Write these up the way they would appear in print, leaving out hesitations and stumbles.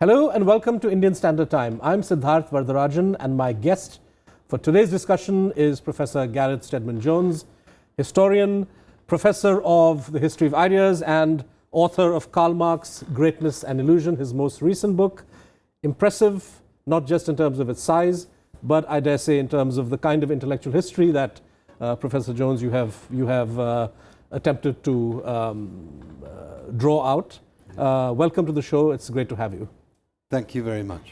Hello and welcome to Indian Standard Time. I'm Siddharth Varadarajan and my guest for today's discussion is Professor Gareth Stedman Jones, historian, professor of the history of ideas and author of Karl Marx, Greatness and Illusion, his most recent book. Impressive, not just in terms of its size, but I dare say in terms of the kind of intellectual history that Professor Jones you have attempted to draw out. Welcome to the show. It's great to have you. Thank you very much.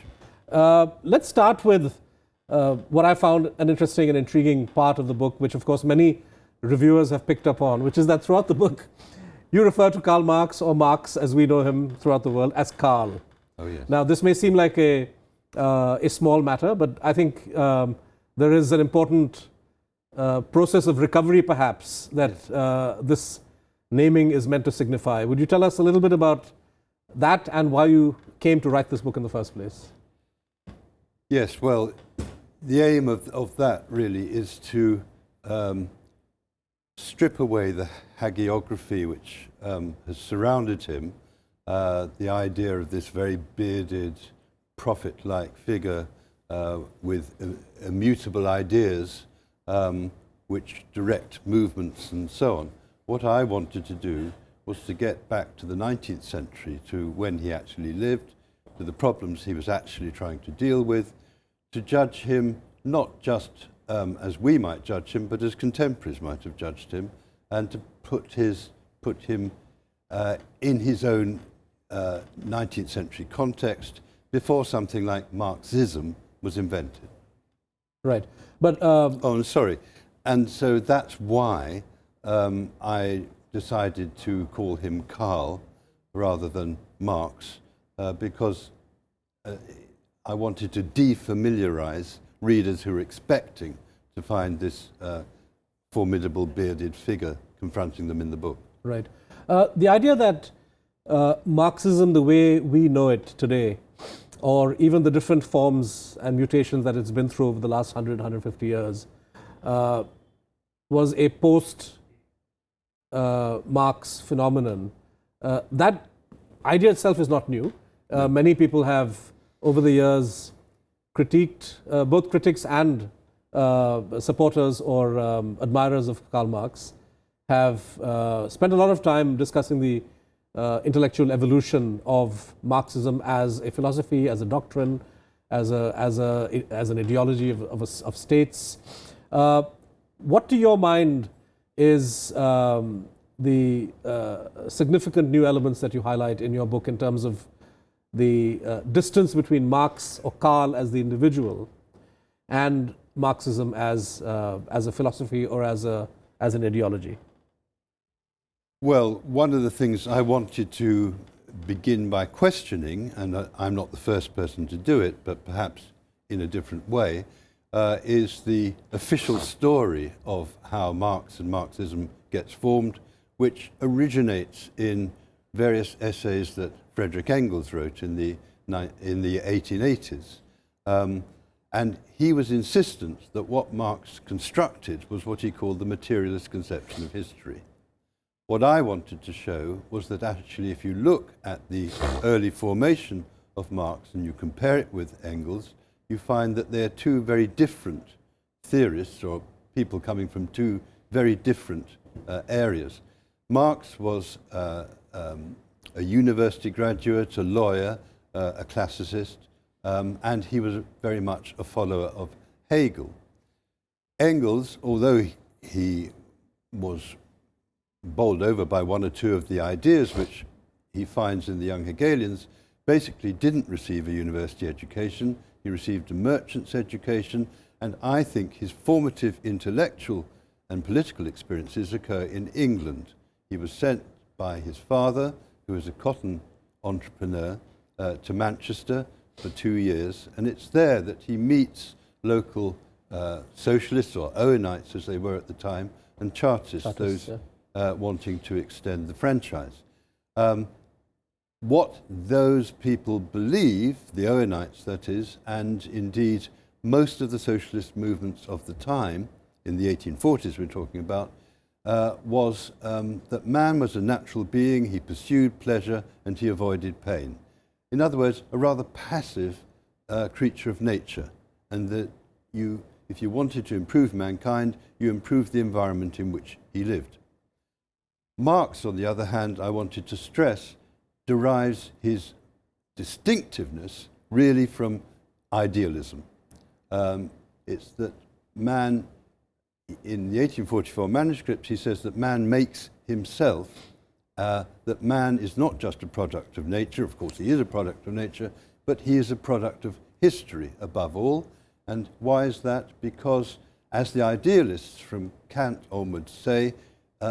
Let's start with what I found an interesting and intriguing part of the book, which of course many reviewers have picked up on, which is that throughout the book you refer to Karl Marx, or Marx as we know him throughout the world, as Karl. Oh yes. Now this may seem like a small matter, but I think there is an important process of recovery perhaps that yes. This naming is meant to signify. Would you tell us a little bit about that and why you came to write this book in the first place? Yes, well, the aim of that really is to strip away the hagiography which has surrounded him, the idea of this very bearded, prophet-like figure with immutable ideas which direct movements and so on. What I wanted to do was to get back to the 19th century, to when he actually lived, to the problems he was actually trying to deal with, to judge him not just as we might judge him, but as contemporaries might have judged him, and to put him in his own 19th century context before something like Marxism was invented. Right, but oh, I'm sorry, and so that's why I decided to call him Karl rather than Marx, because I wanted to defamiliarize readers who were expecting to find this formidable bearded figure confronting them in the book. Right. The idea that Marxism, the way we know it today, or even the different forms and mutations that it's been through over the last 100, 150 years, was a post-Marx phenomenon. That idea itself is not new. Many people have, over the years, critiqued, both critics and supporters or admirers of Karl Marx have spent a lot of time discussing the intellectual evolution of Marxism as a philosophy, as a doctrine, as an ideology of states. What, to your mind, is the significant new elements that you highlight in your book in terms of the distance between Marx or Karl as the individual and Marxism as a philosophy or as an ideology? Well, one of the things I wanted to begin by questioning, and I'm not the first person to do it, but perhaps in a different way, is the official story of how Marx and Marxism gets formed, which originates in various essays that Friedrich Engels wrote in the 1880s. And he was insistent that what Marx constructed was what he called the materialist conception of history. What I wanted to show was that actually if you look at the early formation of Marx and you compare it with Engels, you find that they're two very different theorists, or people coming from two very different areas. Marx was a university graduate, a lawyer, a classicist, and he was very much a follower of Hegel. Engels, although he was bowled over by one or two of the ideas which he finds in the young Hegelians, basically didn't receive a university education. He received a merchant's education, and I think his formative intellectual and political experiences occur in England. He was sent by his father, who was a cotton entrepreneur, to Manchester for 2 years, and it's there that he meets local socialists, or Owenites as they were at the time, and Chartists, those wanting to extend the franchise. What those people believe, the Owenites that is, and indeed most of the socialist movements of the time, in the 1840s we're talking about, was that man was a natural being, he pursued pleasure and he avoided pain. in other words, a rather passive creature of nature, and that if you wanted to improve mankind, you improved the environment in which he lived. Marx, on the other hand, I wanted to stress, derives his distinctiveness really from idealism. It's that man, in the 1844 manuscripts, he says that man makes himself, that man is not just a product of nature. Of course, he is a product of nature, but he is a product of history above all. And why is that? Because, as the idealists from Kant onwards say,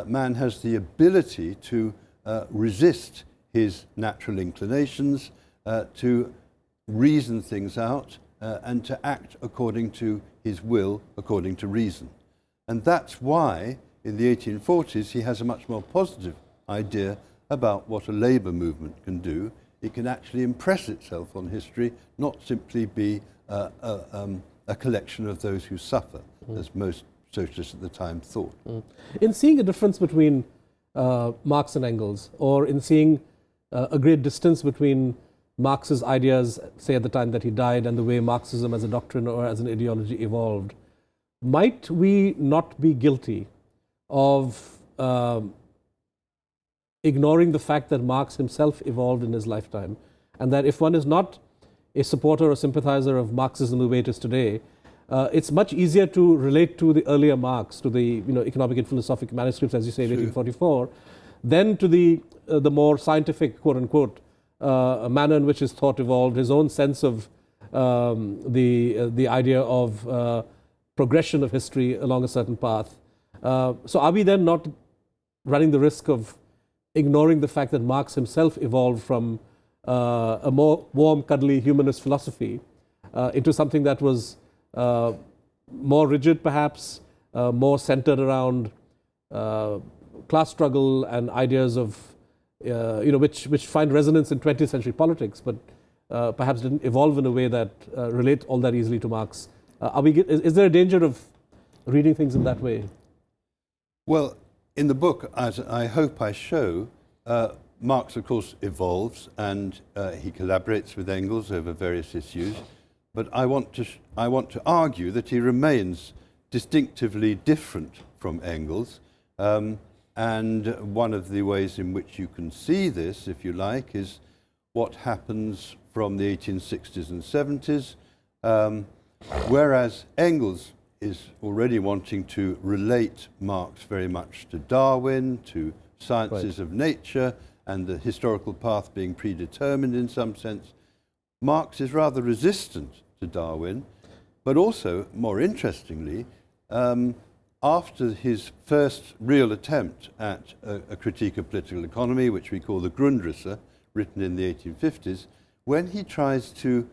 man has the ability to resist his natural inclinations, to reason things out, and to act according to his will, according to reason. And that's why, in the 1840s, he has a much more positive idea about what a labour movement can do. It can actually impress itself on history, not simply be a collection of those who suffer, as most socialists at the time thought. In seeing a difference between Marx and Engels, or in seeing a great distance between Marx's ideas, say at the time that he died, and the way Marxism as a doctrine or as an ideology evolved, might we not be guilty of ignoring the fact that Marx himself evolved in his lifetime, and that if one is not a supporter or sympathizer of Marxism the way it is today, it's much easier to relate to the earlier Marx, to the economic and philosophic manuscripts, as you say, in 1844, than to the more scientific, quote unquote, manner in which his thought evolved, his own sense of the idea of progression of history along a certain path. So are we then not running the risk of ignoring the fact that Marx himself evolved from a more warm, cuddly humanist philosophy into something that was more rigid, perhaps, more centered around class struggle and ideas of, which find resonance in 20th century politics, but perhaps didn't evolve in a way that relate all that easily to Marx? Is there a danger of reading things in that way? Well, in the book, as I hope I show, Marx, of course, evolves, and he collaborates with Engels over various issues. But I want to argue that he remains distinctively different from Engels. And one of the ways in which you can see this, if you like, is what happens from the 1860s and 70s. Whereas Engels is already wanting to relate Marx very much to Darwin, to sciences of nature, and the historical path being predetermined in some sense, Marx is rather resistant to Darwin, but also, more interestingly, after his first real attempt at a critique of political economy, which we call the Grundrisse, written in the 1850s, when he tries to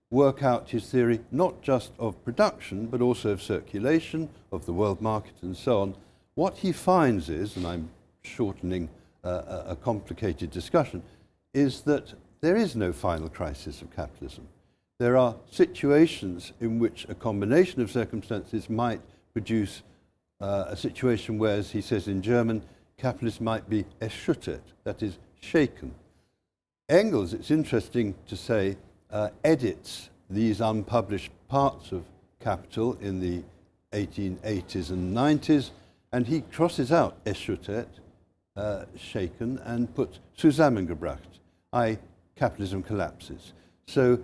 work out his theory not just of production, but also of circulation, of the world market and so on, what he finds is, and I'm shortening a complicated discussion, is that there is no final crisis of capitalism. There are situations in which a combination of circumstances might produce a situation where, as he says in German, capitalism might be erschüttert, that is, shaken. Engels, it's interesting to say, edits these unpublished parts of Capital in the 1880s and 90s, and he crosses out erschüttert, shaken, and puts zusammengebracht, i.e. capitalism collapses. So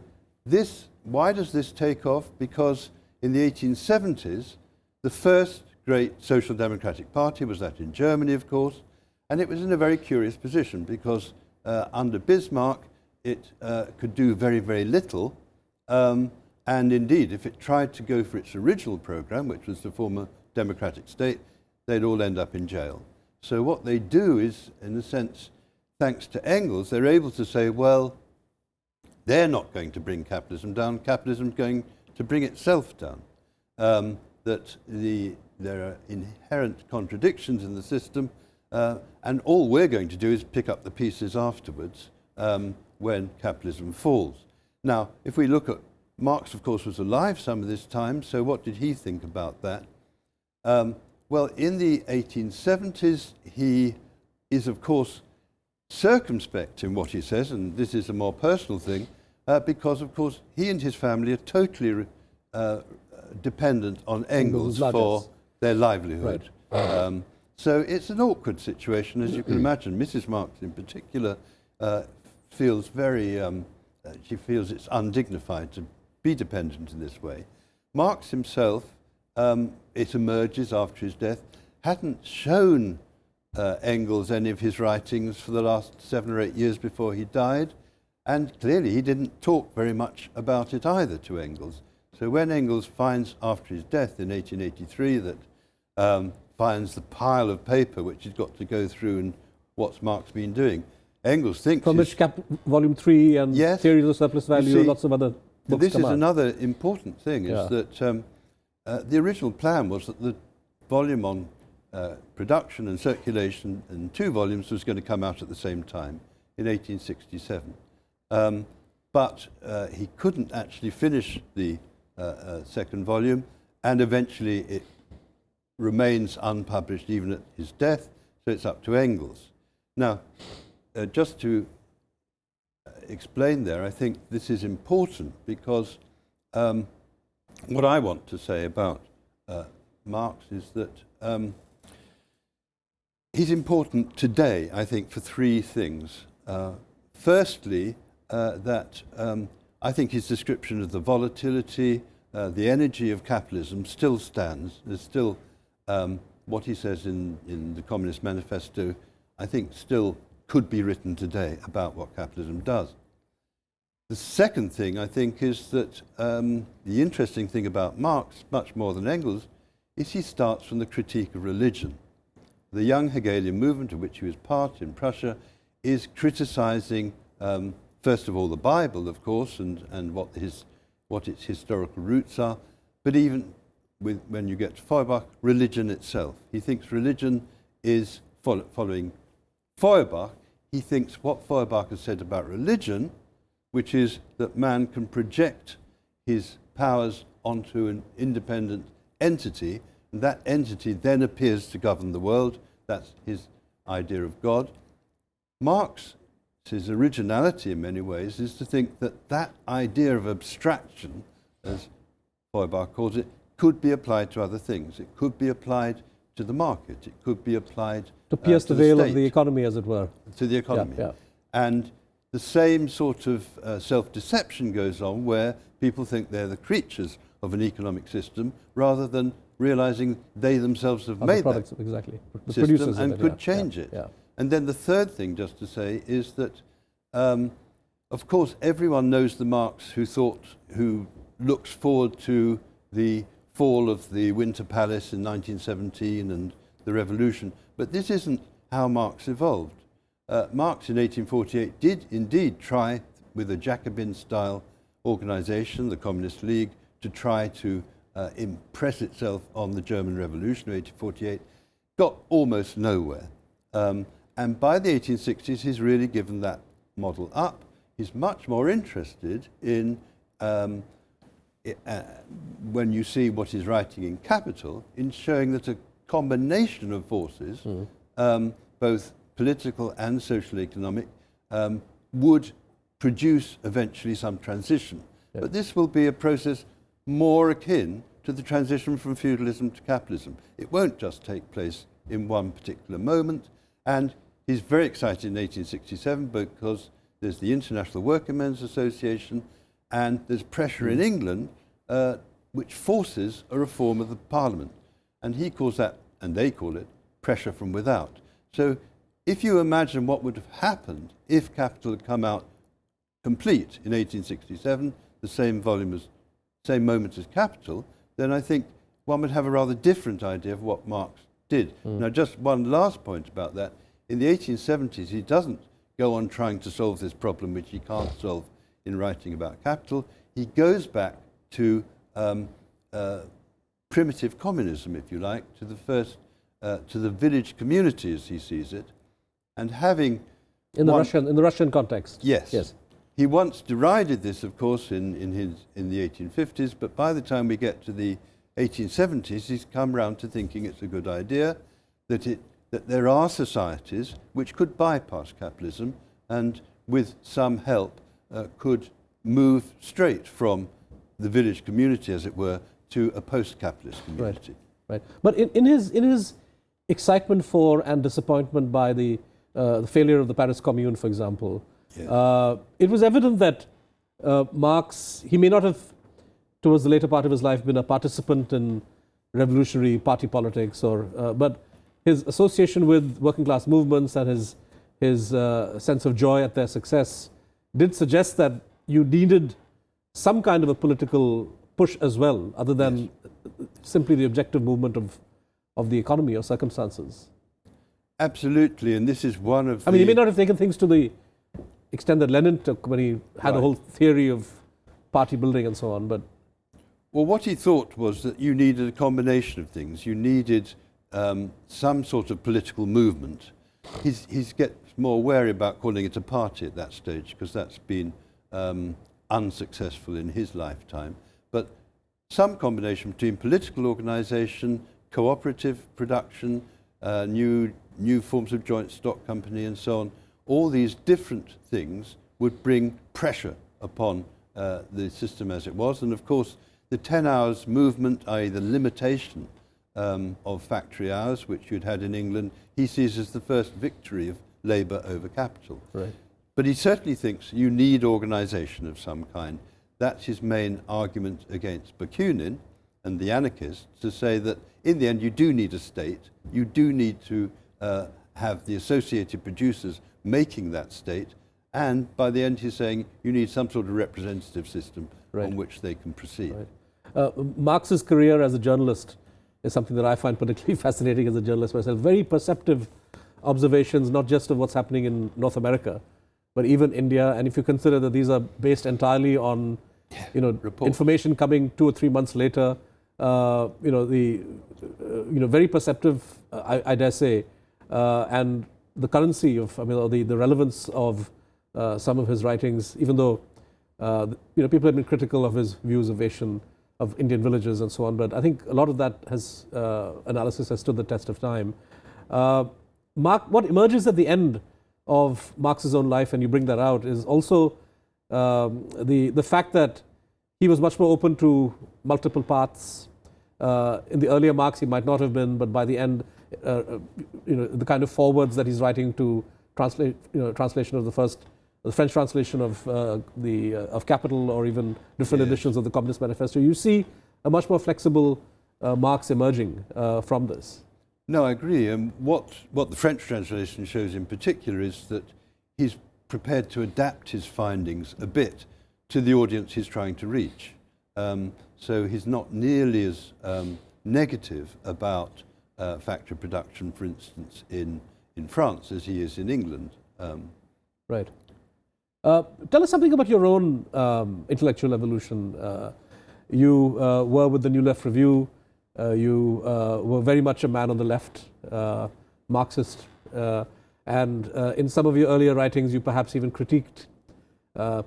why does this take off? Because in the 1870s, the first great social democratic party was that in Germany, of course, and it was in a very curious position because under Bismarck, it could do very, very little. And indeed, if it tried to go for its original program, which was to form a democratic state, they'd all end up in jail. So what they do is, in a sense, thanks to Engels, they're able to say, well, they're not going to bring capitalism down, capitalism's going to bring itself down. That there are inherent contradictions in the system, and all we're going to do is pick up the pieces afterwards when capitalism falls. Now, if we look at Marx, of course, was alive some of this time, so what did he think about that? Well, in the 1870s, he is, of course, circumspect in what he says, and this is a more personal thing, because, of course, he and his family are totally dependent on Engels for their livelihood. Right. So it's an awkward situation, as you can imagine. Mrs. Marx, in particular, feels very, she feels it's undignified to be dependent in this way. Marx himself, it emerges after his death, hadn't shown Engels any of his writings for the last 7 or 8 years before he died, and clearly he didn't talk very much about it either to Engels. So when Engels finds after his death in 1883 that finds the pile of paper which he's got to go through and what's Marx been doing, Engels thinks... From which Volume 3 and yes, Theory of Surplus Value and lots of other books this is out. another important thing, is that the original plan was that the volume on production and circulation in 2 volumes was going to come out at the same time in 1867. But he couldn't actually finish the second volume, and eventually it remains unpublished even at his death, so it's up to Engels. Now, just to explain there, I think this is important because what I want to say about Marx is that he's important today, I think, for 3 things. Firstly, that I think his description of the volatility, the energy of capitalism still stands. There's still what he says in the Communist Manifesto, I think still could be written today about what capitalism does. The second thing, I think, is that the interesting thing about Marx, much more than Engels, is he starts from the critique of religion. The young Hegelian movement, of which he was part in Prussia, is criticizing, first of all, the Bible, of course, and what its historical roots are, but even when you get to Feuerbach, religion itself. He thinks religion is following Feuerbach. He thinks what Feuerbach has said about religion, which is that man can project his powers onto an independent entity, and that entity then appears to govern the world. That's his idea of God. Marx's originality in many ways is to think that that idea of abstraction, as Feuerbach calls it, could be applied to other things. It could be applied to the market. It could be applied to pierce the veil state, of the economy, as it were. To the economy. Yeah. And the same sort of self-deception goes on where people think they're the creatures of an economic system rather than realizing they themselves have made that exactly. The system producers and of it, could change it. Yeah. And then the third thing, just to say, is that, of course, everyone knows the Marx who looks forward to the fall of the Winter Palace in 1917 and the revolution. But this isn't how Marx evolved. Marx in 1848 did indeed try, with a Jacobin-style organization, the Communist League, to try to impress itself on the German Revolution of 1848, got almost nowhere. And by the 1860s, he's really given that model up. He's much more interested in, when you see what he's writing in Capital, in showing that a combination of forces, both political and social economic, would produce eventually some transition. Yeah. But this will be a process more akin to the transition from feudalism to capitalism. It won't just take place in one particular moment. And he's very excited in 1867 because there's the International Workingmen's Association and there's pressure in England which forces a reform of the Parliament. And he calls that, and they call it, pressure from without. So if you imagine what would have happened if Capital had come out complete in 1867, the same moment as Capital, then I think one would have a rather different idea of what Marx did. Now, just one last point about that. In the 1870s, he doesn't go on trying to solve this problem, which he can't solve in writing about Capital. He goes back to primitive communism, if you like, to the first, to the village community, as he sees it, and having in the Russian context. Yes. He once derided this, of course, in the 1850s, but by the time we get to the 1870s, he's come round to thinking it's a good idea, that that there are societies which could bypass capitalism and with some help could move straight from the village community, as it were, to a post-capitalist community. Right. But in his excitement for and disappointment by the failure of the Paris Commune, for example, Yes. It was evident that Marx, he may not have, towards the later part of his life, been a participant in revolutionary party politics, but his association with working class movements and his sense of joy at their success did suggest that you needed some kind of a political push as well, other than Yes. simply the objective movement of the economy or circumstances. Absolutely, and this is one of I mean, he may not have taken things to the extent that Lenin took when he had a Right. whole theory of party building and so on, but Well, what he thought was that you needed a combination of things. You needed some sort of political movement. He gets more wary about calling it a party at that stage because that's been unsuccessful in his lifetime. But some combination between political organisation, cooperative production, new forms of joint stock company and so on, all these different things would bring pressure upon the system as it was. And of course, the 10 hours movement, i.e. the limitation of factory hours, which you'd had in England, he sees as the first victory of labour over capital. right. But he certainly thinks you need organisation of some kind. That's his main argument against Bakunin and the anarchists, to say that in the end you do need a state, you do need to have the associated producers making that state, and by the end he's saying you need some sort of representative system Right. on which they can proceed. Right. Marx's career as a journalist is something that I find particularly fascinating as a journalist myself. Very perceptive observations, not just of what's happening in North America, but even India. And if you consider that these are based entirely on, Reports. information coming 2 or 3 months later, very perceptive, I dare say, and the currency of, or the relevance of some of his writings, even though people have been critical of his views of Indian villages and so on, but I think a lot of that analysis has stood the test of time. What emerges at the end of Marx's own life, and you bring that out, is also the fact that he was much more open to multiple paths. In the earlier Marx, he might not have been, but by the end, the kind of forwards that he's writing to translation of the French translation of Capital, or even different Yes. editions of the Communist Manifesto, you see a much more flexible Marx emerging from this. No, I agree. And what the French translation shows in particular is that he's prepared to adapt his findings a bit to the audience he's trying to reach. So he's not nearly as negative about factory production, for instance, in France as he is in England. Right. Tell us something about your own intellectual evolution. You were with the New Left Review. You were very much a man on the left, Marxist, and in some of your earlier writings, you perhaps even critiqued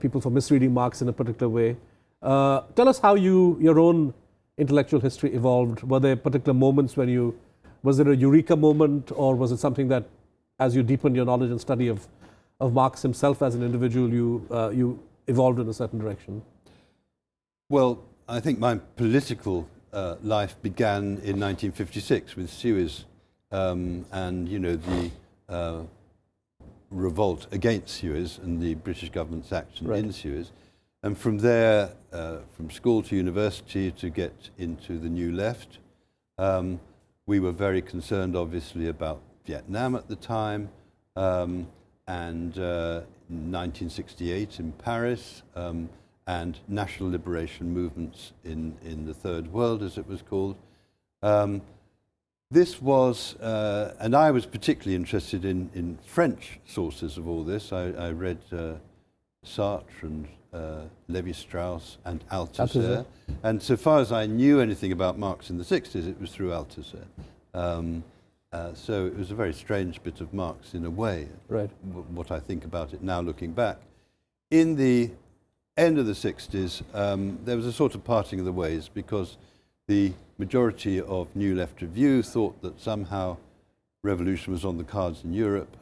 people for misreading Marx in a particular way. Tell us how your own intellectual history evolved. Were there particular moments when was it a eureka moment, or was it something that, as you deepened your knowledge and study of Marx himself as an individual, you evolved in a certain direction? Well, I think my political life began in 1956 with Suez, and the revolt against Suez and the British government's action Right. in Suez. And from there, from school to university to get into the New Left, we were very concerned, obviously, about Vietnam at the time, and 1968 in Paris, and national liberation movements in the Third World, as it was called. This was, and I was particularly interested in French sources of all this. I read Sartre and Lévi-Strauss and Althusser. And so far as I knew anything about Marx in the 60s, it was through Althusser. So it was a very strange bit of Marx in a way, Right. What I think about it now looking back. In the end of the 60s, there was a sort of parting of the ways, because the majority of New Left Review thought that somehow revolution was on the cards in Europe,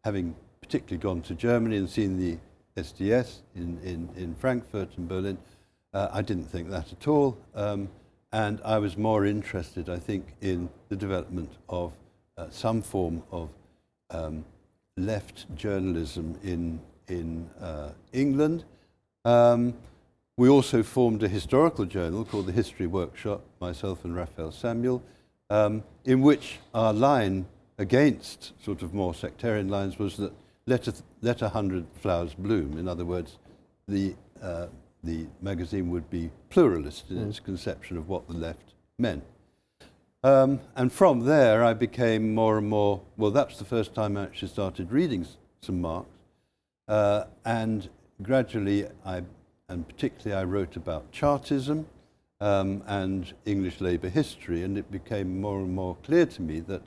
having particularly gone to Germany and seen the SDS in Frankfurt and Berlin, I didn't think that at all. And I was more interested, I think, in the development of some form of left journalism in England. We also formed a historical journal called the History Workshop, myself and Raphael Samuel, in which our line against sort of more sectarian lines was that let 100 flowers bloom. In other words, the magazine would be pluralist in its conception of what the left meant. And from there I became more and more, well, that's the first time I actually started reading some Marx. And gradually, and particularly I wrote about Chartism and English labour history, and it became more and more clear to me that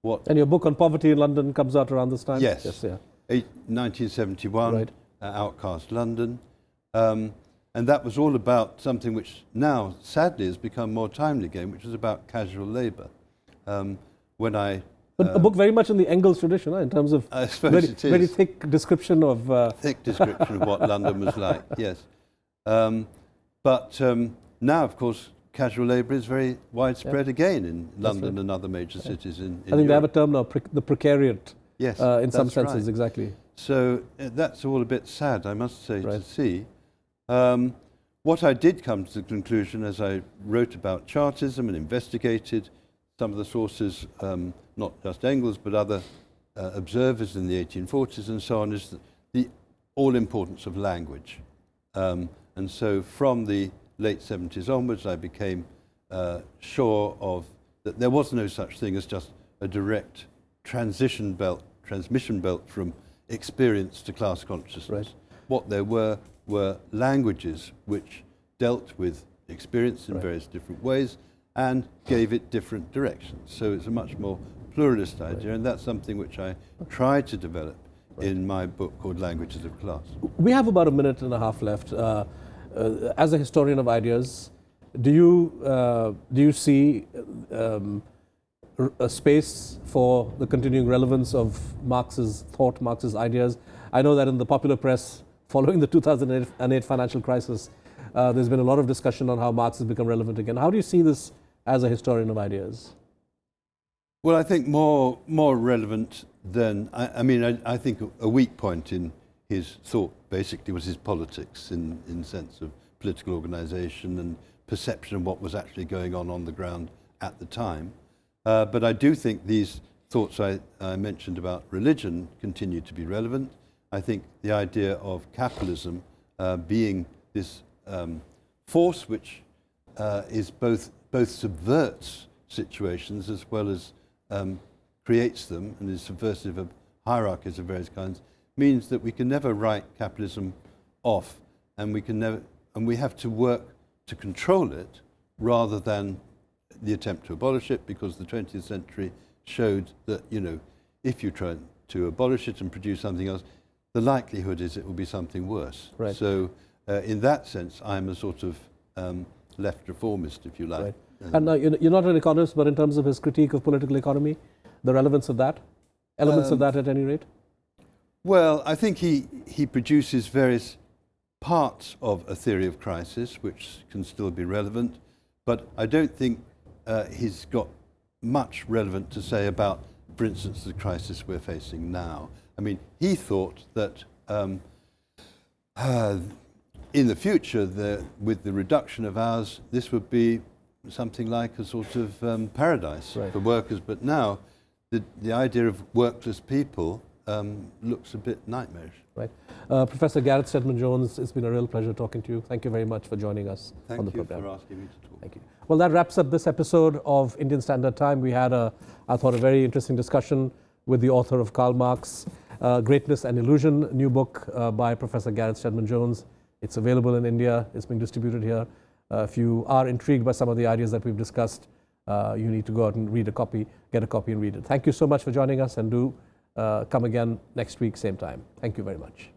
what... And your book on poverty in London comes out around this time? Yes. Yes, yeah. 1971, right. Outcast London. And that was all about something which now, sadly, has become more timely again, which is about casual labour. When I... But a book very much in the Engels tradition, in terms of I suppose it is. Very thick description of... Thick description of what London was like, yes. But now, of course, casual labour is very widespread again in London and other major cities in I think they have a term now, the precariat, yes, in some senses, right. exactly. So that's all a bit sad, I must say, to see. What I did come to the conclusion as I wrote about Chartism and investigated some of the sources, not just Engels, but other observers in the 1840s and so on, is the all-importance of language. And so from the late 70s onwards, I became sure of that there was no such thing as just a direct transmission belt from experience to class consciousness. Right. What there were languages which dealt with experience in various different ways and gave it different directions. So it's a much more pluralist idea, and that's something which I tried to develop in my book called Languages of Class. We have about a minute and a half left. As a historian of ideas, do you see a space for the continuing relevance of Marx's thought, Marx's ideas? I know that in the popular press, following the 2008 financial crisis, there's been a lot of discussion on how Marx has become relevant again. How do you see this as a historian of ideas? Well, I think more relevant than, I think a weak point in his thought basically was his politics in the sense of political organisation and perception of what was actually going on the ground at the time. But I do think these thoughts I mentioned about religion continue to be relevant. I think the idea of capitalism being this force which is both subverts situations as well as creates them and is subversive of hierarchies of various kinds, means that we can never write capitalism off, and we have to work to control it rather than the attempt to abolish it, because the 20th century showed that, if you try to abolish it and produce something else, the likelihood is it will be something worse. Right. So in that sense, I'm a sort of left reformist, if you like. Right. And you're not an economist, but in terms of his critique of political economy, the relevance of that, elements of that at any rate? Well, I think he produces various parts of a theory of crisis which can still be relevant, but I don't think he's got much relevant to say about, for instance, the crisis we're facing now. I mean, he thought that in the future, with the reduction of hours, this would be something like a sort of paradise for workers. But now, the idea of workless people looks a bit nightmarish. Right. Professor Gareth Stedman Jones, it's been a real pleasure talking to you. Thank you very much for joining us on the program. Thank you for asking me to talk. Thank you. Well, that wraps up this episode of Indian Standard Time. We had, I thought, a very interesting discussion with the author of Karl Marx, Greatness and Illusion, new book by Professor Gareth Stedman Jones. It's available in India. It's being distributed here. If you are intrigued by some of the ideas that we've discussed, you need to go out and get a copy and read it. Thank you so much for joining us, and do come again next week, same time. Thank you very much.